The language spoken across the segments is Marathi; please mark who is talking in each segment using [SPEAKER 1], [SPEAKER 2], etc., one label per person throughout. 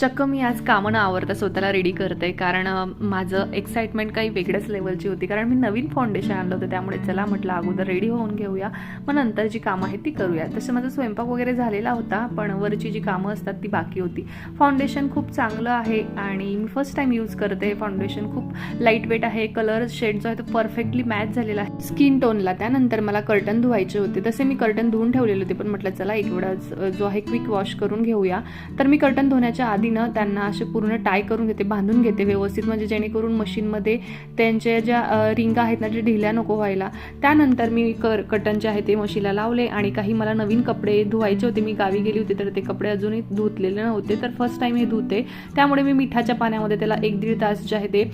[SPEAKER 1] चक्क मी आज कामं न आवरता स्वतःला रेडी करते, कारण माझं एक्साइटमेंट काही वेगळ्याच लेवलची होती. कारण मी नवीन फाउंडेशन आणलं होतं, त्यामुळे चला म्हटलं अगोदर रेडी होऊन घेऊया, मग नंतर जी कामं आहेत ती करूया. तसं माझा स्वयंपाक वगैरे झालेला होता, पण वरची जी कामं असतात ती बाकी होती. फाउंडेशन खूप चांगलं आहे आणि मी फर्स्ट टाइम यूज करते. फाउंडेशन खूप लाईट वेट आहे, कलर शेड जो आहे तो परफेक्टली मॅच झालेला आहे स्किन टोनला. त्यानंतर मला कर्टन धुवायचे होते, तसे मी कर्टन धुवून ठेवलेले होते, पण म्हटलं चला एक वेळा जो आहे क्विक वॉश करून घेऊया. तर मी कर्टन धुण्याच्या आधी त्यांना असे पूर्ण टाय करून घेते, बांधून घेते व्यवस्थित, म्हणजे जेणेकरून मशीनमध्ये त्यांच्या ज्या रिंगा आहेत ना, त्या ढिल्या नको व्हायला. त्यानंतर मी कर्टन जे आहे ते मशीनला लावले आणि काही मला नवीन कपडे धुवायचे होते. मी गावी गेली होती तर ते कपडे अजूनही धुतलेले नव्हते, तर फर्स्ट टाइम हे धुते. त्यामुळे मी मिठाच्या पाण्यामध्ये त्याला 1-1.5 तास जे आहे ते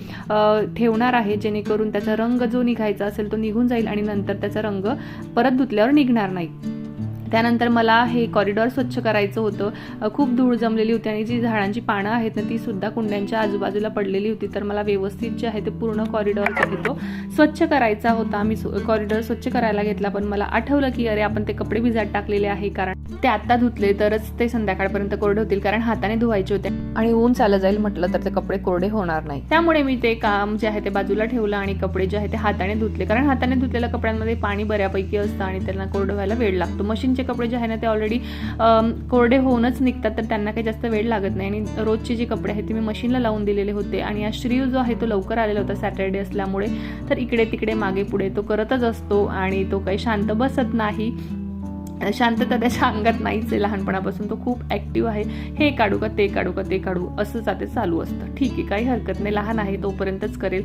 [SPEAKER 1] ठेवणार आहे, जेणेकरून त्याचा रंग जो निघायचा असेल तो निघून जाईल आणि नंतर त्याचा रंग परत धुतल्यावर निघणार नाही. त्यानंतर मला हे कॉरिडॉर स्वच्छ करायचं होतं. खूप धूळ जमलेली होती आणि जी झाडांची पानं आहेत ना ती सुद्धा कुंड्यांच्या आजूबाजूला पडलेली होती. तर मला व्यवस्थित जे आहे ते पूर्ण कॉरिडॉर तो स्वच्छ करायचा होता. मी कॉरिडॉर स्वच्छ करायला घेतला, पण मला आठवलं की अरे आपण ते कपडे भिजत टाकलेले आहे, कारण ते आत्ता धुतले तरच ते संध्याकाळपर्यंत कोरडे होतील, कारण हाताने धुवायचे होते आणि ऊन चाललं जाईल म्हटलं तर ते कपडे कोरडे होणार नाही. त्यामुळे मी ते काम जे आहे ते बाजूला ठेवलं आणि कपडे जे आहे ते हाताने धुतले, कारण हाताने धुतलेल्या कपड्यांमध्ये पाणी बऱ्यापैकी असतं आणि त्यांना कोरडं व्हायला वेळ लागतो. मशीनचे कपडे जे आहे ना ते ऑलरेडी कोरडे होऊनच निघतात, तर त्यांना काही जास्त वेळ लागत नाही. आणि रोजचे जे कपडे आहेत ते मी मशीनला लावून दिलेले होते. आणि आज श्रीयू जो आहे तो लवकर आलेला होता सॅटर्डे असल्यामुळे, तर इकडे तिकडे मागे पुढे तो करतच असतो आणि तो काही शांत बसत नाही. शांतता त्याच्या अंगात नाहीच आहे लहानपणापासून. तो खूप ॲक्टिव्ह आहे. हे काढू का ते काढू का ते काढू असंच आता चालू असतं. ठीक आहे, काही हरकत नाही, लहान आहे तोपर्यंतच करेल.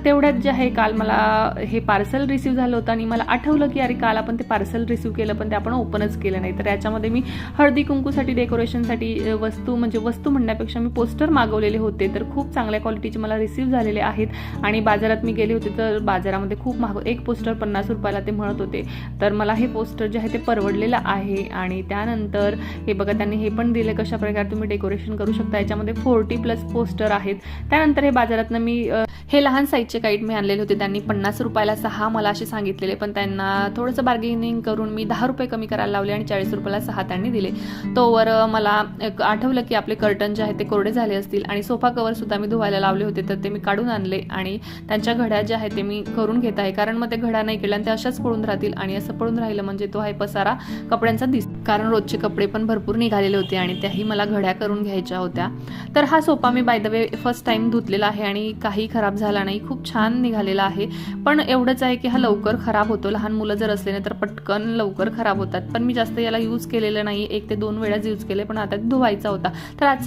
[SPEAKER 1] तेवढ्यात जे आहे काल मला हे पार्सल रिसीव्ह झालं होतं आणि मला आठवलं की अरे काल आपण ते पार्सल रिसीव्ह केलं पण ते आपण ओपनच केलं नाही. तर याच्यामध्ये मी हळदी कुंकूसाठी डेकोरेशनसाठी वस्तू म्हणण्यापेक्षा मी पोस्टर मागवलेले होते, तर खूप चांगल्या क्वालिटीचे मला रिसीव्ह झालेले आहेत. आणि बाजारात मी गेले होते तर बाजारामध्ये खूप महाग, एक पोस्टर 50 रुपयाला ते म्हणत होते. तर मला हे पोस्टर जे आहे ते परवडलेलं आहे. आणि त्यानंतर हे बघा त्यांनी हे पण दिले कशा प्रकारे तुम्ही डेकोरेशन करू शकता. याच्यामध्ये 40+ पोस्टर आहेत. त्यानंतर हे बाजारातनं मी हे लहान साईजचे काईट मी आणलेले होते. त्यांनी 50 रुपयाला 6 मला असे सांगितलेले, पण त्यांना थोडंसं बार्गेनिंग करून मी 10 रुपये कमी करायला लावले आणि 40 रुपयाला 6 त्यांनी दिले. तोवर मला आठवलं की आपले कर्टन जे आहेत ते कोरडे झाले असतील. आणि सोफा कवर सुद्धा मी धुवायला लावले होते, तर ते मी काढून आणले आणि त्यांच्या घड्या ज्या आहेत ते मी करून घेत आहे, कारण मग ते घड्या नाही केल्या आणि ते अशाच पडून राहतील. आणि असं पडून राहिलं म्हणजे तो आहे पसारा कपड्यांचा दिसतो, कारण रोजचे कपडे पण भरपूर निघालेले होते आणि त्याही मला घड्या करून घ्यायच्या होत्या. तर हा सोफा मी by the way first time धुतलेला आहे आणि काही खराब झाला नाही, खूप छान निघालेला आहे. पण एवढंच आहे की हा लवकर खराब होतो. लहान मुलं जर असले ना तर पटकन लवकर खराब होतात. पण मी जास्त याला यूज केलेलं नाही, 1 ते 2 वेळाच यूज केले, पण आता धुवायचा होता. तर आजचा